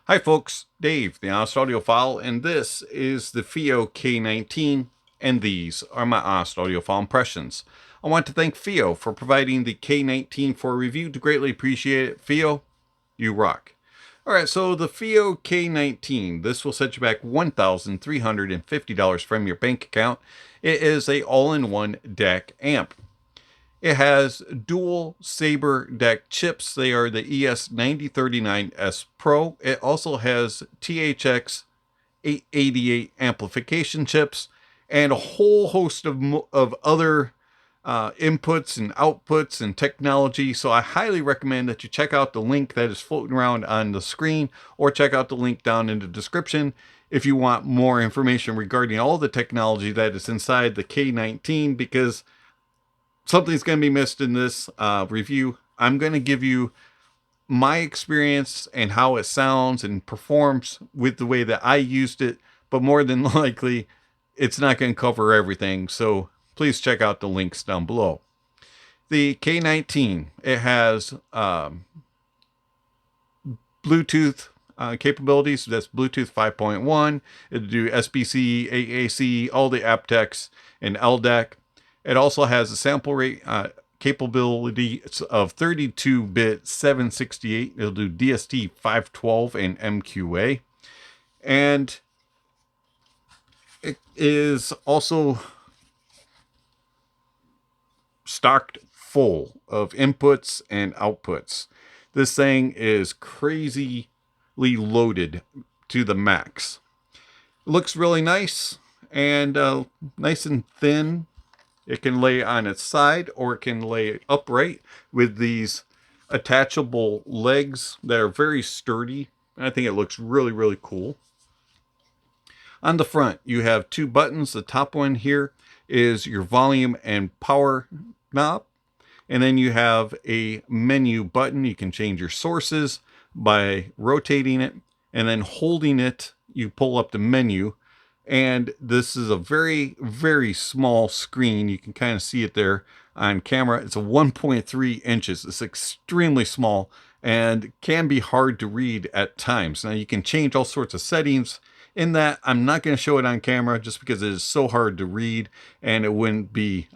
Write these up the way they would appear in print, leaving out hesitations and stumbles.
Hi folks, Dave, the Honest Audiophile, and this is the Fiio K19, and these are my Honest Audiophile impressions. I want to thank Fiio for providing the K19 for review. To greatly appreciate it. Fiio, you rock. Alright, so the Fiio K19, this will set you back $1,350 from your bank account. It is a all-in-one DAC amp. It has dual Sabre DAC chips. They are the ES9C Pro. It also has THX 888 amplification chips and a whole host of other inputs and outputs and technology. So I highly recommend that you check out the link that is floating around on the screen, or check out the link down in the description if you want more information regarding all the technology that is inside the K19, because something's going to be missed in this review. I'm going to give you my experience and how it sounds and performs with the way that I used it, but more than likely, it's not going to cover everything. So please check out the links down below. The K19, it has Bluetooth capabilities. That's Bluetooth 5.1. It'll do SBC, AAC, all the aptX and LDAC. It also has a sample rate capability of 32-bit 768. It'll do DST 512 and MQA. And it is also stocked full of inputs and outputs. This thing is crazily loaded to the max. It looks really nice and nice and thin. It can lay on its side or it can lay upright with these attachable legs that are very sturdy. I think it looks really, really cool. On the front, you have two buttons. The top one here is your volume and power knob. And then you have a menu button. You can change your sources by rotating it, and then holding it, you pull up the menu. And this is a very, very small screen. You can kind of see it there on camera. It's a 1.3 inches. It's extremely small and can be hard to read at times. Now you can change all sorts of settings in that. I'm not going to show it on camera just because it is so hard to read, and it wouldn't be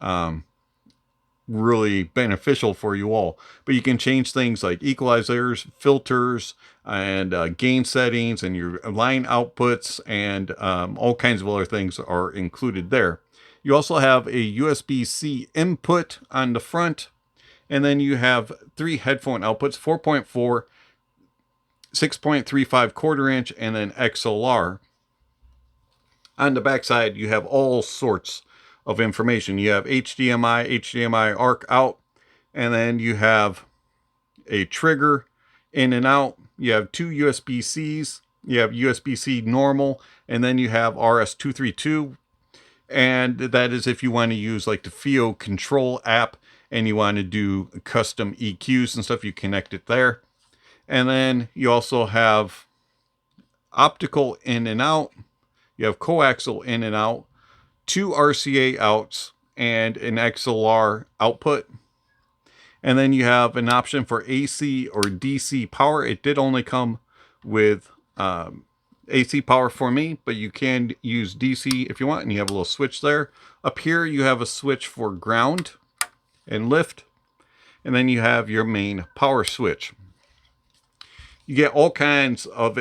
really beneficial for you all. But you can change things like equalizers, filters, and gain settings, and your line outputs, and all kinds of other things are included there. You also have a USB-C input on the front, and then you have three headphone outputs: 4.4, 6.35 quarter-inch, and then XLR. On the back side, you have all sorts of information. You have HDMI ARC out, and then you have a trigger in and out. You have two USB-Cs. You have USB-C normal, and then you have RS-232, and that is if you want to use like the Fiio Control app and you want to do custom EQs and stuff, you connect it there. And then you also have optical in and out. You have coaxial in and out, two RCA outs, and an XLR output. And then you have an option for AC or DC power. It did only come with AC power for me, but you can use DC if you want, and you have a little switch there. Up here you have a switch for ground and lift, and then you have your main power switch. You get all kinds of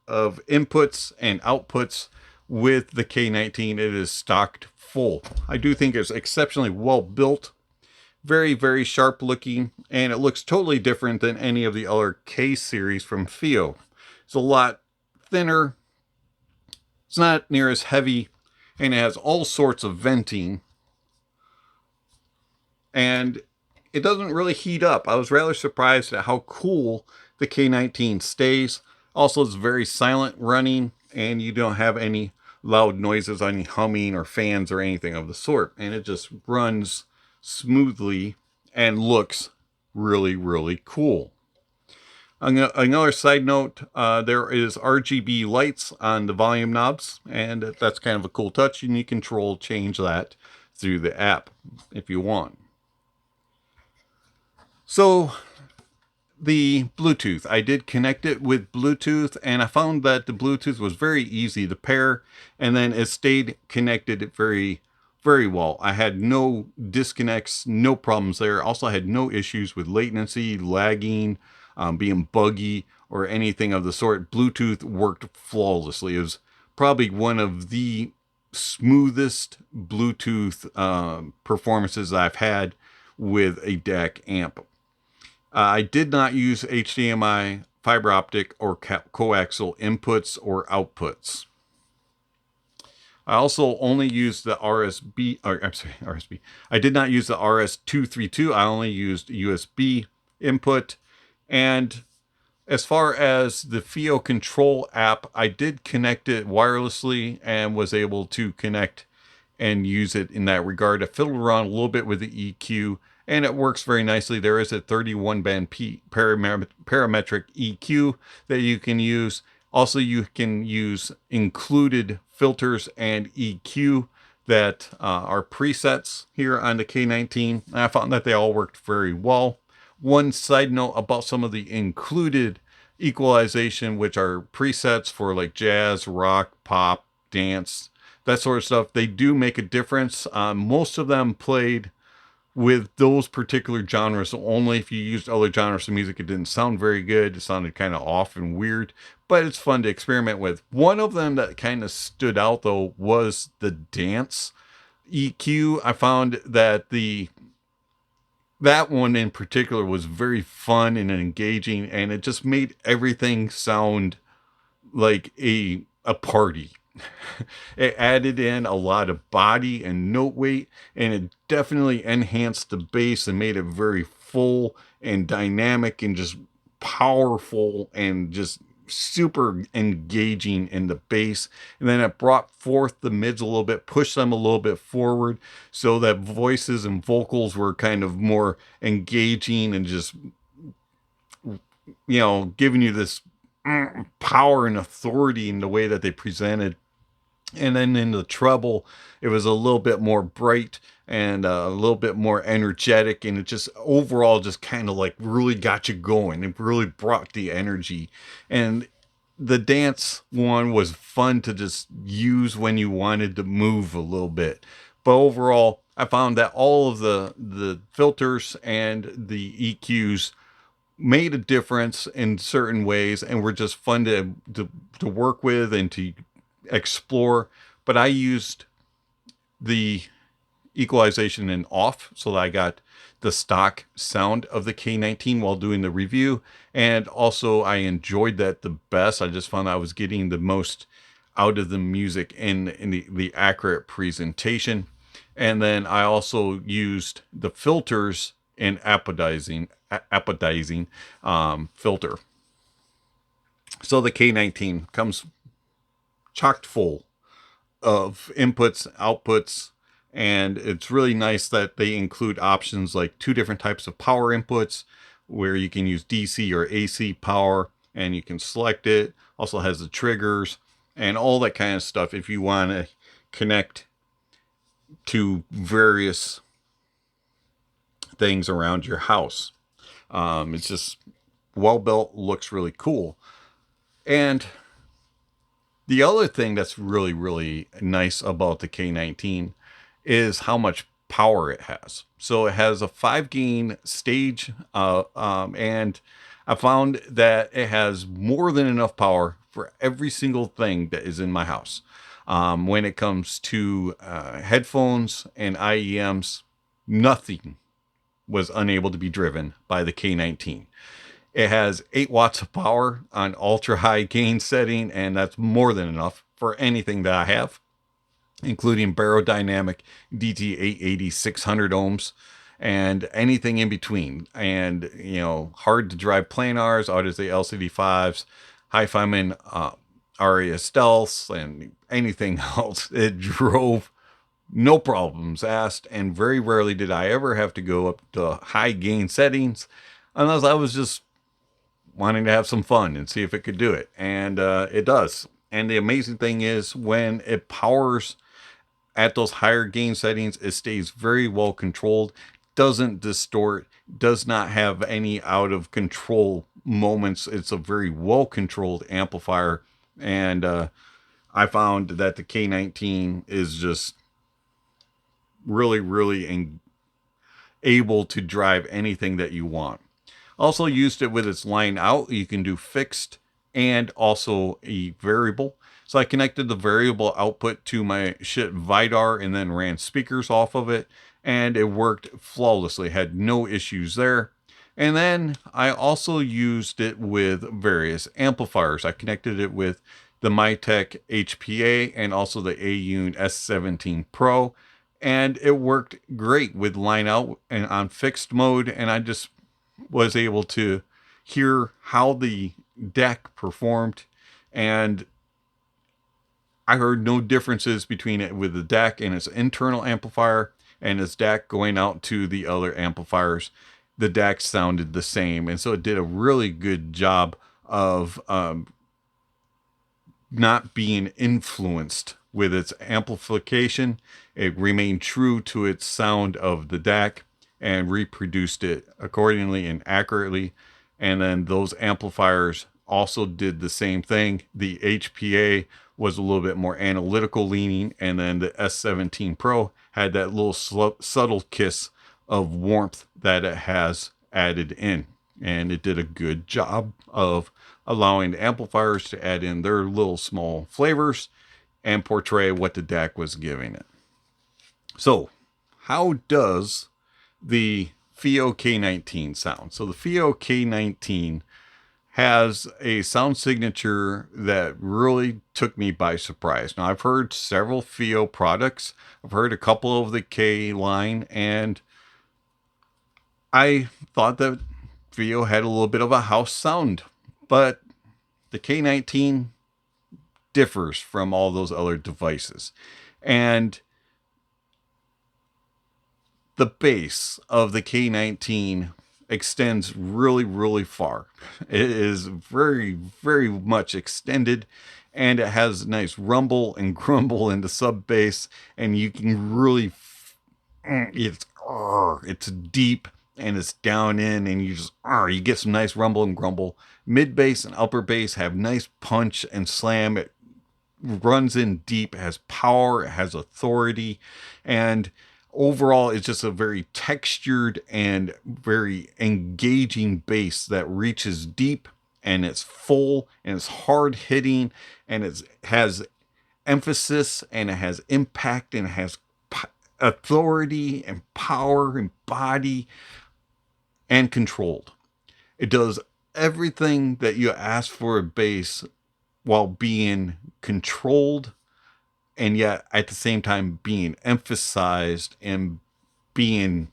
inputs and outputs with the K19. It is stocked full. I do think it's exceptionally well built, very, very sharp looking, and it looks totally different than any of the other K series from Fiio. It's a lot thinner, it's not near as heavy, and it has all sorts of venting, and it doesn't really heat up. I was rather surprised at how cool the K19 stays. Also, it's very silent running, and you don't have any loud noises, any humming or fans or anything of the sort, and it just runs smoothly and looks really, really cool. Another side note, there is RGB lights on the volume knobs, and that's kind of a cool touch, and you can change that through the app if you want. So the Bluetooth. I did connect it with Bluetooth, and I found that the Bluetooth was very easy to pair, and then it stayed connected very, very well. I had no disconnects, no problems there. Also, I had no issues with latency, lagging, being buggy, or anything of the sort. Bluetooth worked flawlessly. It was probably one of the smoothest Bluetooth performances I've had with a DAC amp. I did not use HDMI, fiber optic, or coaxial inputs or outputs. I also only used the RSB. I did not use the RS-232. I only used USB input. And as far as the Fiio Control app, I did connect it wirelessly and was able to connect and use it in that regard. I fiddled around a little bit with the EQ, and it works very nicely. There is a 31 band parametric EQ that you can use. Also, you can use included filters and EQ that are presets here on the K19. I found that they all worked very well. One side note about some of the included equalization, which are presets for like jazz, rock, pop, dance, that sort of stuff, they do make a difference. Most of them played with those particular genres only. If you used other genres of music, it didn't sound very good. It sounded kind of off and weird, but it's fun to experiment with. One of them that kind of stood out though was the dance EQ. I found that that one in particular was very fun and engaging, and it just made everything sound like a party. It added in a lot of body and note weight, and it definitely enhanced the bass and made it very full and dynamic and just powerful and just super engaging in the bass. And then it brought forth the mids a little bit, pushed them a little bit forward so that voices and vocals were kind of more engaging and just, you know, giving you this power and authority in the way that they presented. And then in the treble, it was a little bit more bright and a little bit more energetic, and it just overall just kind of like really got you going. It really brought the energy. And the dance one was fun to just use when you wanted to move a little bit. But overall, I found that all of the filters and the EQs made a difference in certain ways and were just fun to work with and to explore. But I used the equalization in off so that I got the stock sound of the K19 while doing the review, and also I enjoyed that the best. I just found I was getting the most out of the music in the accurate presentation. And then I also used the filters in apodizing filter. So the K19 comes chocked full of inputs, outputs, and it's really nice that they include options like 2 different types of power inputs where you can use DC or AC power, and you can select it. Also has the triggers and all that kind of stuff if you want to connect to various things around your house. It's just well built, looks really cool. And the other thing that's really, really nice about the K19 is how much power it has. So it has a 5-gain stage, and I found that it has more than enough power for every single thing that is in my house. When it comes to headphones and IEMs, nothing was unable to be driven by the K19. It has 8 watts of power on ultra high gain setting, and that's more than enough for anything that I have, including Barodynamic DT880 600 ohms and anything in between. And, you know, hard to drive planars, Audiophile LCD5s, Hi-Fi-Man Aria Stealths, and anything else. It drove no problems asked, and very rarely did I ever have to go up to high gain settings unless I was just wanting to have some fun and see if it could do it. And it does. And the amazing thing is when it powers at those higher gain settings, it stays very well controlled. doesn't distort, does not have any out of control moments. It's a very well controlled amplifier, and I found that the K19 is just really able to drive anything that you want. Also used it with its line out. You can do fixed and also a variable. So I connected the variable output to my shit Vidar and then ran speakers off of it, and it worked flawlessly. Had no issues there. And then I also used it with various amplifiers. I connected it with the Mytek HPA and also the Aune S9C Pro, and it worked great with line out and on fixed mode. And I just was able to hear how the DAC performed, and I heard no differences between it with the DAC and its internal amplifier and its DAC going out to the other amplifiers. The DAC sounded the same, and so it did a really good job of not being influenced with its amplification. It remained true to its sound of the DAC and reproduced it accordingly and accurately. And then those amplifiers also did the same thing. The HPA was a little bit more analytical leaning, and then the S9C Pro had that little subtle kiss of warmth that it has added in. And it did a good job of allowing the amplifiers to add in their little small flavors and portray what the DAC was giving it. So how does the Fiio K19 sound? So the Fiio K19 has a sound signature that really took me by surprise. Now, I've heard several Fiio products. I've heard a couple of the K line, and I thought that Fiio had a little bit of a house sound, but the K19 differs from all those other devices. And the bass of the K19 extends really far. It is very much extended, and it has nice rumble and grumble in the sub bass, and you can really it's deep and it's down in, and you get some nice rumble and grumble. Mid bass and upper bass have nice punch and slam. It runs in deep, it has power, it has authority, and overall, it's just a very textured and very engaging bass that reaches deep, and it's full, and it's hard hitting, and it has emphasis, and it has impact, and it has authority and power and body and controlled. It does everything that you ask for a bass while being controlled, and yet at the same time being emphasized and being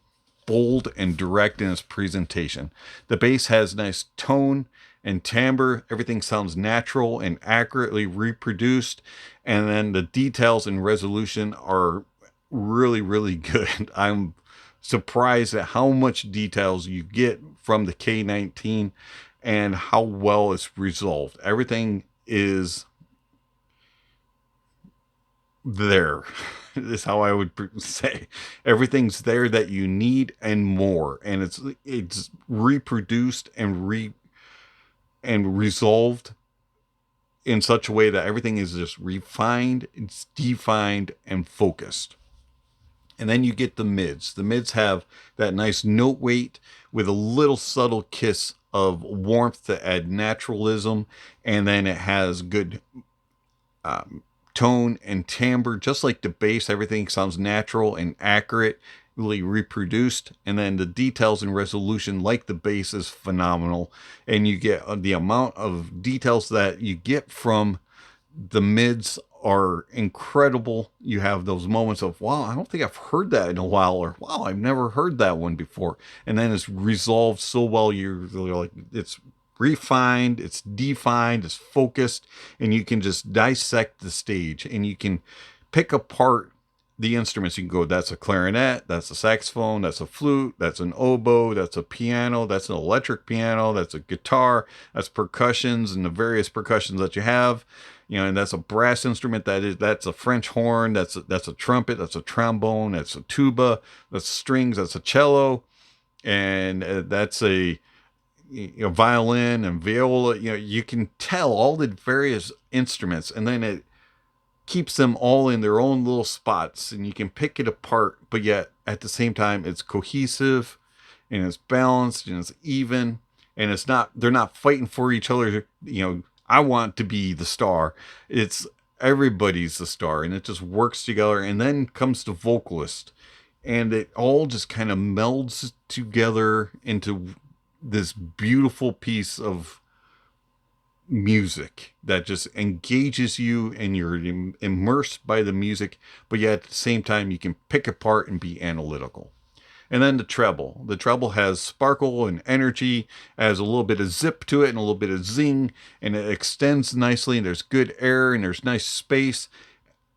bold and direct in its presentation. The bass has nice tone and timbre. Everything sounds natural and accurately reproduced. And then the details and resolution are really good. I'm surprised at how much details you get from the K19 and how well it's resolved. Everything is there is how I would say. Everything's there that you need and more, and it's reproduced and resolved in such a way that everything is just refined, it's defined and focused. And then you get the mids. The mids have that nice note weight with a little subtle kiss of warmth to add naturalism, and then it has good tone and timbre. Just like the bass, everything sounds natural and accurate, really reproduced. And then the details and resolution, like the bass, is phenomenal. And you get the amount of details that you get from the mids are incredible. You have those moments of, wow, I don't think I've heard that in a while, or wow, I've never heard that one before. And then it's resolved so well, you're like, it's refined, it's defined, it's focused, and you can just dissect the stage, and you can pick apart the instruments. You can go, that's a clarinet, that's a saxophone, that's a flute, that's an oboe, that's a piano, that's an electric piano, that's a guitar, that's percussions and the various percussions that you have. You know, and that's a brass instrument. That's a French horn. That's a trumpet. That's a trombone. That's a tuba. That's strings. That's a cello, and that's a violin and viola. You know, you can tell all the various instruments, and then it keeps them all in their own little spots, and you can pick it apart. But yet, at the same time, it's cohesive, and it's balanced, and it's even, and it's not. They're not fighting for each other. You know, I want to be the star. It's everybody's the star, and it just works together. And then comes the vocalist, and it all just kind of melds together into this beautiful piece of music that just engages you, and you're immersed by the music, but yet at the same time you can pick apart and be analytical. And then the treble. The treble has sparkle and energy, has a little bit of zip to it and a little bit of zing, and it extends nicely, and there's good air and there's nice space.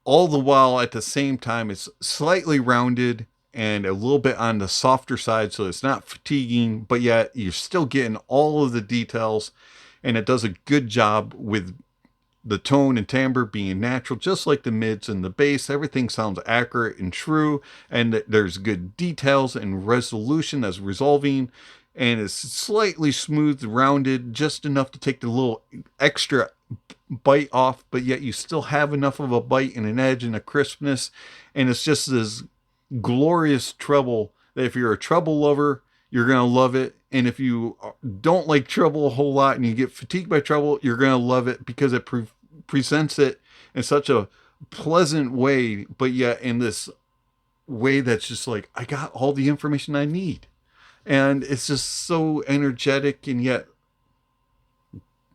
All the while at the same time it's slightly rounded and a little bit on the softer side, so it's not fatiguing, but yet you're still getting all of the details, and it does a good job with the tone and timbre being natural, just like the mids and the bass. Everything sounds accurate and true, and there's good details and resolution that's resolving, and it's slightly smooth, rounded, just enough to take the little extra bite off, but yet you still have enough of a bite and an edge and a crispness, and it's just this glorious treble that if you're a treble lover, you're going to love it. And if you don't like treble a whole lot and you get fatigued by treble, you're going to love it, because it presents it in such a pleasant way, but yet in this way that's just like, I got all the information I need. And it's just so energetic and yet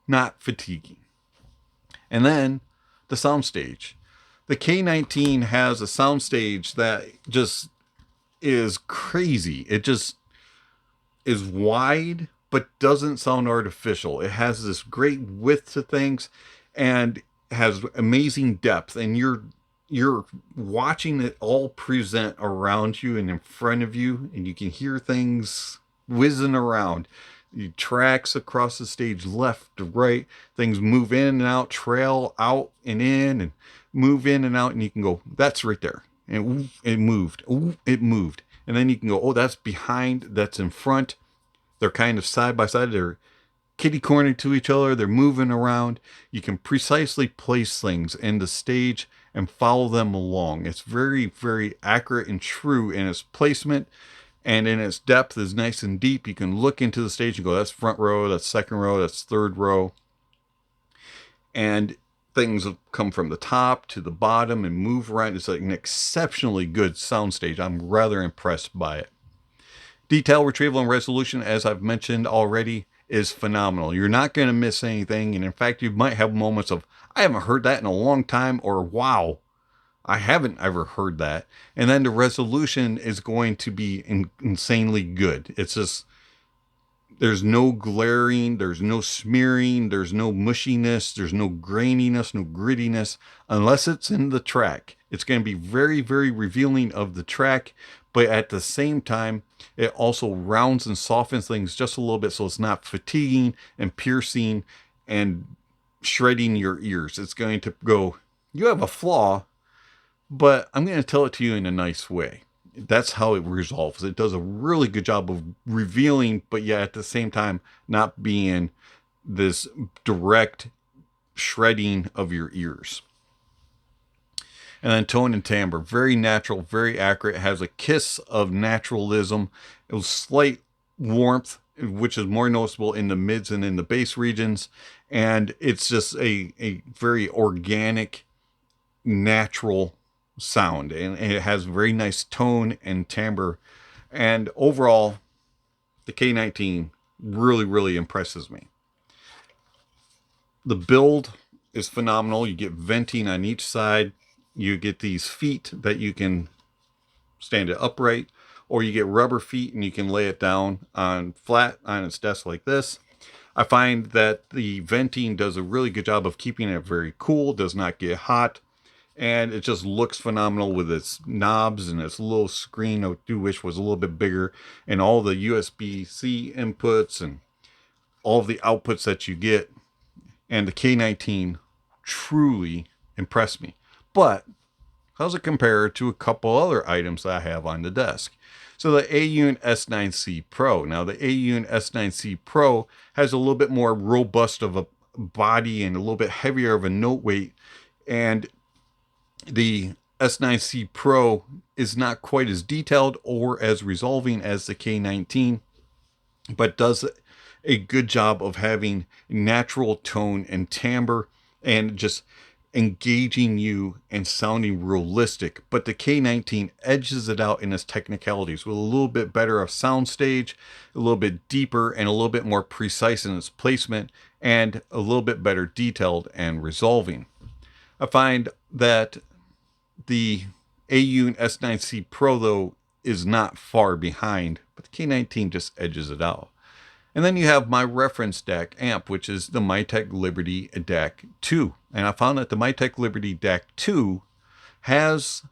not fatiguing. And then the soundstage. The K19 has a soundstage that just is crazy. It just is wide, but doesn't sound artificial. It has this great width to things and has amazing depth. And you're watching it all present around you and in front of you, and you can hear things whizzing around. Tracks across the stage, left to right, things move in and out, trail out and in, and move in and out, and you can go, that's right there, and ooh, it moved, ooh, it moved. And then you can go, oh, that's behind, that's in front. They're kind of side by side, they're kitty corner to each other, they're moving around. You can precisely place things in the stage and follow them along. It's very, very accurate and true in its placement. And in its depth is nice and deep. You can look into the stage and go, that's front row, that's second row, that's third row. And things come from the top to the bottom and move around. It's like an exceptionally good soundstage. I'm rather impressed by it. Detail retrieval and resolution, as I've mentioned already, is phenomenal. You're not going to miss anything. And in fact, you might have moments of, I haven't heard that in a long time, or wow, I haven't ever heard that. And then the resolution is going to be insanely good. It's just, there's no glaring, there's no smearing, there's no mushiness, there's no graininess, no grittiness, unless it's in the track. It's going to be very, very revealing of the track, but at the same time, it also rounds and softens things just a little bit, so it's not fatiguing and piercing and shredding your ears. It's going to go, you have a flaw, but I'm going to tell it to you in a nice way. That's how it resolves. It does a really good job of revealing, but yet at the same time, not being this direct shredding of your ears. And then tone and timbre, very natural, very accurate. It has a kiss of naturalism, a slight warmth, which is more noticeable in the mids and in the bass regions. And it's just a very organic, natural sound, and it has very nice tone and timbre. And overall, the K19 really, really impresses me. The build is phenomenal. You get venting on each side. You get these feet that you can stand it upright, or you get rubber feet and you can lay it down on flat on its desk like this. I find that the venting does a really good job of keeping it very cool, does not get hot. and it just looks phenomenal with its knobs and its little screen. I do wish was a little bit bigger, and all the USB-C inputs and all the outputs that you get. And the K19 truly impressed me. But how's it compare to a couple other items that I have on the desk? So the Aune S9C Pro. Now the Aune S9C Pro has a little bit more robust of a body and a little bit heavier of a note weight, and the S9C Pro is not quite as detailed or as resolving as the K19, but does a good job of having natural tone and timbre and just engaging you and sounding realistic. But the K19 edges it out in its technicalities with a little bit better of soundstage, a little bit deeper and a little bit more precise in its placement, and a little bit better detailed and resolving. I find that the Aune S9C Pro, though, is not far behind, but the K19 just edges it out. And then you have my reference DAC amp, which is the Mytek Liberty DAC 2. And I found that the Mytek Liberty DAC 2 has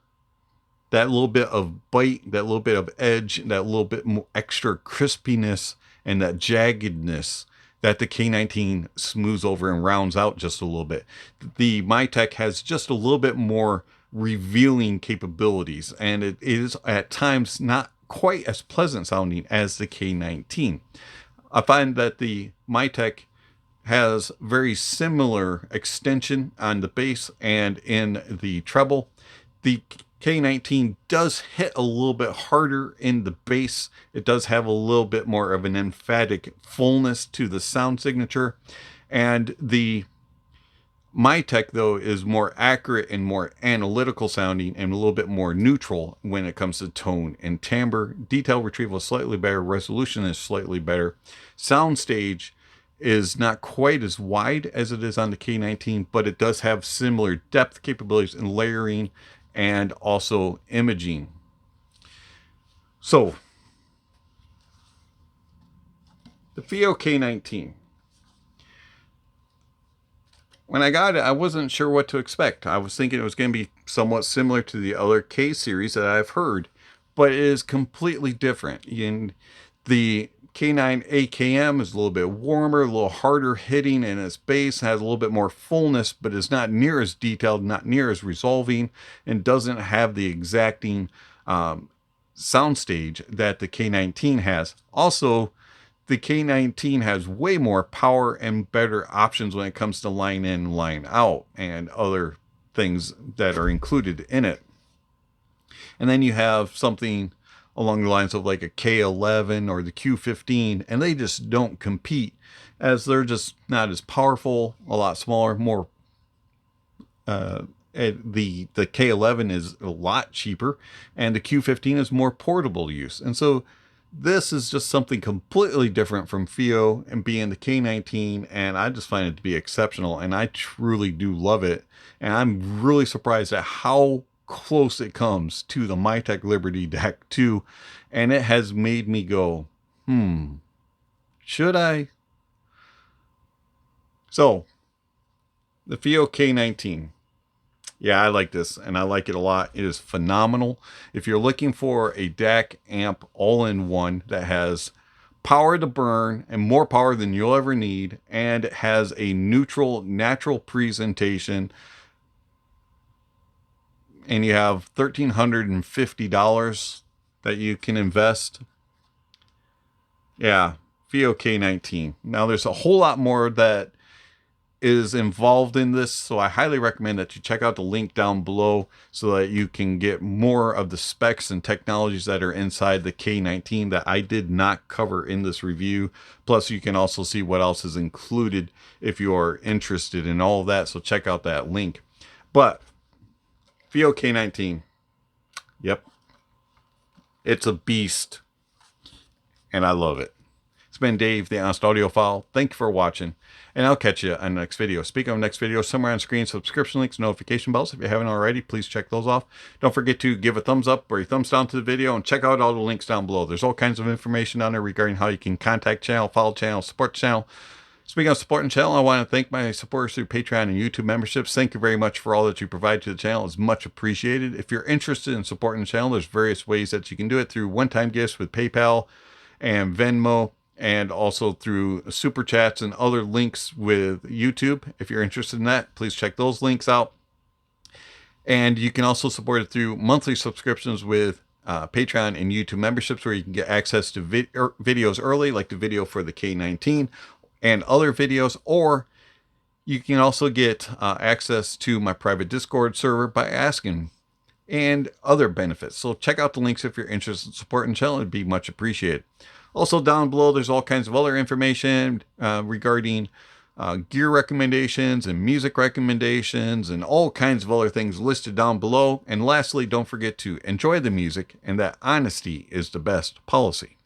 that little bit of bite, that little bit of edge, that little bit more extra crispiness, and that jaggedness that the K19 smooths over and rounds out just a little bit. The Mytek has just a little bit more revealing capabilities, and it is at times not quite as pleasant sounding as the K19. I find that the Mytek has very similar extension on the bass and in the treble. The K19 does hit a little bit harder in the bass. It does have a little bit more of an emphatic fullness to the sound signature. And the Mytek, though, is more accurate and more analytical sounding and a little bit more neutral when it comes to tone and timbre. Detail retrieval is slightly better. Resolution is slightly better. Soundstage is not quite as wide as it is on the K19, but it does have similar depth capabilities in layering and also imaging. So, the Fiio K19. When I got it, I wasn't sure what to expect. I was thinking it was going to be somewhat similar to the other K series that I've heard, but it is completely different. In the K9 AKM is a little bit warmer, a little harder hitting in its bass, has a little bit more fullness, but is not near as detailed, not near as resolving, and doesn't have the exacting soundstage that the K19 has. Also, the K19 has way more power and better options when it comes to line in, line out, and other things that are included in it. And then you have something along the lines of like a K11 or the Q15, and they just don't compete, as they're just not as powerful, a lot smaller, more the K11 is a lot cheaper, and the Q15 is more portable use. And so this is just something completely different from Fiio and being the K19, and I just find it to be exceptional, and I truly do love it. And I'm really surprised at how close it comes to the Mytek Liberty DAC 2, and it has made me go, should I? So, the Fiio K19. Yeah, I like this, and I like it a lot. It is phenomenal. If you're looking for a DAC amp all-in-one that has power to burn and more power than you'll ever need, and it has a neutral, natural presentation, and you have $1,350 that you can invest, yeah, Fiio K19. Now, there's a whole lot more that is involved in this, so I highly recommend that you check out the link down below so that you can get more of the specs and technologies that are inside the K19 that I did not cover in this review. Plus, you can also see what else is included if you are interested in all of that, so check out that link. But Fiio K19, yep, it's a beast, and I love it. It's been Dave, the Honest Audiophile. Thank you for watching, and I'll catch you on the next video. Speaking of next video, somewhere on screen, subscription links, notification bells. If you haven't already, please check those off. Don't forget to give a thumbs up or a thumbs down to the video, and check out all the links down below. There's all kinds of information on there regarding how you can contact channel, follow channel, support channel, Speaking of supporting the channel, I want to thank my supporters through Patreon and YouTube memberships. Thank you very much for all that you provide to the channel. It's much appreciated. If you're interested in supporting the channel, there's various ways that you can do it through one-time gifts with PayPal and Venmo, and also through super chats and other links with YouTube. If you're interested in that, please check those links out. And you can also support it through monthly subscriptions with Patreon and YouTube memberships, where you can get access to videos early, like the video for the K19 and other videos, or you can also get access to my private Discord server by asking, and other benefits. So check out the links if you're interested in supporting the channel. It'd be much appreciated. Also down below, there's all kinds of other information regarding gear recommendations and music recommendations and all kinds of other things listed down below. And lastly, don't forget to enjoy the music, and that honesty is the best policy.